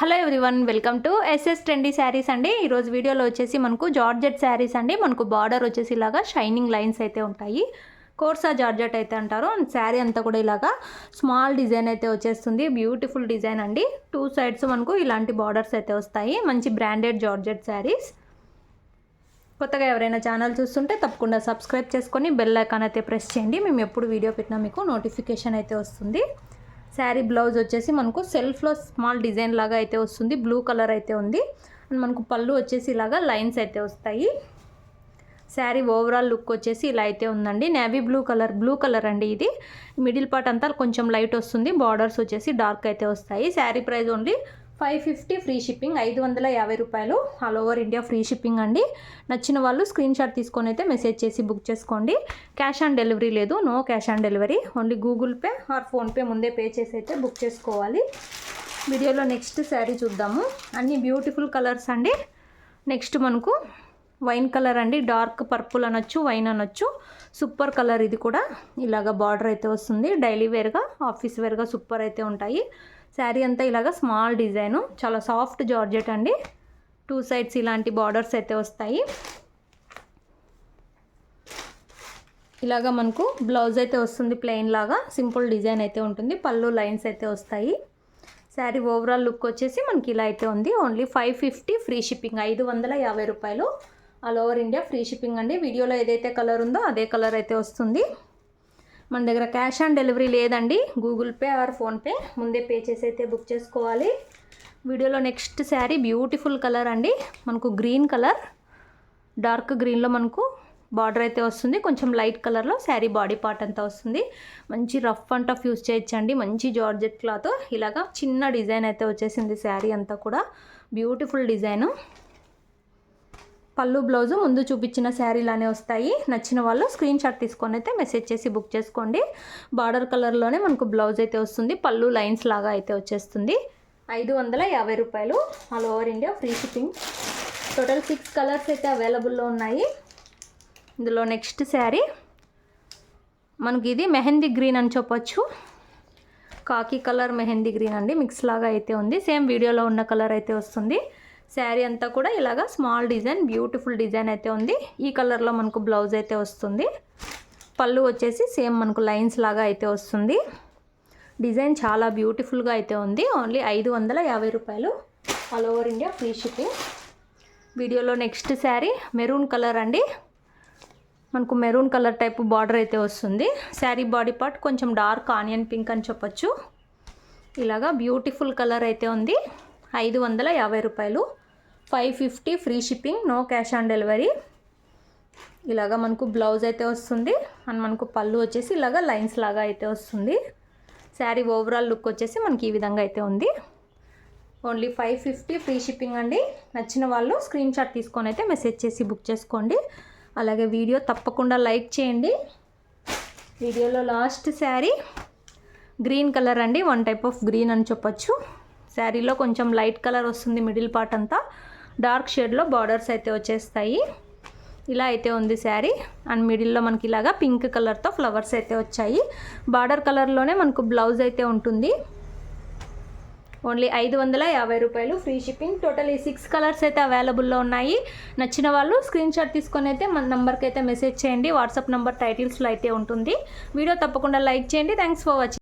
Hello everyone, welcome to SS trendy saris అండి. ఈరోజు వీడియోలో వచ్చేసి మనకు జార్జెట్ శారీస్ అండి. మనకు బార్డర్ వచ్చేసి ఇలాగా షైనింగ్ లైన్స్ అయితే ఉంటాయి. కోర్సా జార్జెట్ అయితే అంటారు. అండ్ శారీ అంతా కూడా ఇలాగా స్మాల్ డిజైన్ అయితే వచ్చేస్తుంది. బ్యూటిఫుల్ డిజైన్ అండి. టూ సైడ్స్ మనకు ఇలాంటి బార్డర్స్ అయితే వస్తాయి. మంచి బ్రాండెడ్ జార్జెట్ శారీస్. కొత్తగా ఎవరైనా ఛానల్ చూస్తుంటే తప్పకుండా సబ్స్క్రైబ్ చేసుకొని బెల్ ఐకాన్ అయితే ప్రెస్ చేయండి. మేము ఎప్పుడు వీడియో పెట్టినా మీకు నోటిఫికేషన్ అయితే వస్తుంది. శారీ బ్లౌజ్ వచ్చేసి మనకు సెల్ఫ్లో స్మాల్ డిజైన్ లాగా అయితే వస్తుంది. బ్లూ కలర్ అయితే ఉంది. అండ్ మనకు పళ్ళు వచ్చేసి ఇలాగా లైన్స్ అయితే వస్తాయి. శారీ ఓవరాల్ లుక్ వచ్చేసి ఇలా అయితే ఉందండి. నేవీ బ్లూ కలర్ అండి. ఇది మిడిల్ పార్ట్ అంతా కొంచెం లైట్ వస్తుంది. బార్డర్స్ వచ్చేసి డార్క్ అయితే వస్తాయి. Sari price only 550 free shipping, 550 రూపాయలు. All over India free shipping అండి. నచ్చిన వాళ్ళు స్క్రీన్ షాట్ తీసుకొని అయితే మెసేజ్ చేసి బుక్ చేసుకోండి. క్యాష్ ఆన్ డెలివరీ లేదు, no cash on delivery. Only Google Pay or PhonePe ముందే పే చేసి అయితే బుక్ చేసుకోవాలి. వీడియోలో నెక్స్ట్ శారీ చూద్దాము. అన్ని బ్యూటిఫుల్ కలర్స్ అండి. నెక్స్ట్ మనకు వైన్ కలర్ అండి. డార్క్ పర్పుల్ అనొచ్చు, వైన్ అనొచ్చు. సూపర్ కలర్ ఇది కూడా. ఇలాగ బార్డర్ అయితే వస్తుంది. డైలీ వేర్గా, ఆఫీస్ వేర్గా సూపర్ అయితే ఉంటాయి. శారీ అంతా ఇలాగ స్మాల్ డిజైను, చాలా సాఫ్ట్ జార్జెట్ అండి. టూ సైడ్స్ ఇలాంటి బార్డర్స్ అయితే వస్తాయి. ఇలాగా మనకు బ్లౌజ్ అయితే వస్తుంది. ప్లెయిన్ లాగా సింపుల్ డిజైన్ అయితే ఉంటుంది. పళ్ళు లైన్స్ అయితే వస్తాయి. శారీ ఓవరాల్ లుక్ వచ్చేసి మనకి ఇలా అయితే ఉంది. ఓన్లీ 550 ఫ్రీ షిప్పింగ్, 550 రూపాయలు. All over India free shipping అండి. వీడియోలో ఏదైతే కలర్ ఉందో అదే కలర్ అయితే వస్తుంది. మన దగ్గర క్యాష్ ఆన్ డెలివరీ లేదండి. గూగుల్ పే ఆర్ ఫోన్పే ముందే పే చేసి అయితే బుక్ చేసుకోవాలి. వీడియోలో నెక్స్ట్ శారీ బ్యూటిఫుల్ కలర్ అండి. మనకు గ్రీన్ కలర్, డార్క్ గ్రీన్లో మనకు బార్డర్ అయితే వస్తుంది. కొంచెం లైట్ కలర్లో శారీ బాడీ పార్ట్ అంతా వస్తుంది. మంచి రఫ్ అండ్ టఫ్ యూస్ చేయొచ్చండి. మంచి జార్జెట్ క్లాత్. ఇలాగా చిన్న డిజైన్ అయితే వచ్చేసింది. శారీ అంతా కూడా బ్యూటిఫుల్ డిజైను. పళ్ళు బ్లౌజు ముందు చూపించిన శారీలానే వస్తాయి. నచ్చిన వాళ్ళు స్క్రీన్ షాట్ తీసుకొని అయితే మెసేజ్ చేసి బుక్ చేసుకోండి. బార్డర్ కలర్లోనే మనకు బ్లౌజ్ అయితే వస్తుంది. పళ్ళు లైన్స్ లాగా అయితే వచ్చేస్తుంది. 550 రూపాయలు. All over India free shipping. Total 6 colours అయితే అవైలబుల్లో ఉన్నాయి. ఇందులో నెక్స్ట్ శారీ మనకి ఇది మెహందీ గ్రీన్ అని చెప్పొచ్చు. కాకి కలర్ మెహందీ గ్రీన్ అండి. మిక్స్ లాగా అయితే ఉంది. సేమ్ వీడియోలో ఉన్న కలర్ అయితే వస్తుంది. శారీ అంతా కూడా ఇలాగా స్మాల్ డిజైన్, బ్యూటిఫుల్ డిజైన్ అయితే ఉంది. ఈ కలర్లో మనకు బ్లౌజ్ అయితే వస్తుంది. పళ్ళు వచ్చేసి సేమ్ మనకు లైన్స్ లాగా అయితే వస్తుంది. డిజైన్ చాలా బ్యూటిఫుల్గా అయితే ఉంది. ఓన్లీ 550 రూపాయలు. All over India free shipping. వీడియోలో నెక్స్ట్ శారీ మెరూన్ కలర్ అండి. మనకు మెరూన్ కలర్ టైప్ బార్డర్ అయితే వస్తుంది. శారీ బాడీ పార్ట్ కొంచెం డార్క్ ఆనియన్ పింక్ అని చెప్పొచ్చు. ఇలాగా బ్యూటిఫుల్ కలర్ అయితే ఉంది. 550 రూపాయలు. 550 free shipping, no cash on delivery. ఇలాగా మనకు బ్లౌజ్ అయితే వస్తుంది. అండ్ మనకు పళ్ళు వచ్చేసి ఇలాగా లైన్స్ లాగా అయితే వస్తుంది. శారీ ఓవరాల్ లుక్ వచ్చేసి మనకి ఈ విధంగా అయితే ఉంది. ఓన్లీ 550 ఫ్రీ షిప్పింగ్ అండి. నచ్చిన వాళ్ళు స్క్రీన్ షాట్ తీసుకొని అయితే మెసేజ్ చేసి బుక్ చేసుకోండి. అలాగే వీడియో తప్పకుండా లైక్ చేయండి. వీడియోలో లాస్ట్ శారీ గ్రీన్ కలర్ అండి. వన్ టైప్ ఆఫ్ గ్రీన్ అని చెప్పొచ్చు. శారీలో కొంచెం లైట్ కలర్ వస్తుంది. మిడిల్ పార్ట్ అంతా డార్క్ షేడ్లో బార్డర్స్ అయితే వచ్చేస్తాయి. ఇలా అయితే ఉంది శారీ. అండ్ మిడిల్లో మనకి ఇలాగా పింక్ కలర్తో ఫ్లవర్స్ అయితే వచ్చాయి. బార్డర్ కలర్లోనే మనకు బ్లౌజ్ అయితే ఉంటుంది. ఓన్లీ 550 రూపాయలు ఫ్రీ షిప్పింగ్. టోటల్ ఈ 6 కలర్స్ అయితే అవైలబుల్లో ఉన్నాయి. నచ్చిన వాళ్ళు స్క్రీన్ షాట్ తీసుకొని అయితే మన నెంబర్కి అయితే మెసేజ్ చేయండి. వాట్సాప్ నెంబర్ టైటిల్స్లో అయితే ఉంటుంది. వీడియో తప్పకుండా లైక్ చేయండి. Thanks for watching.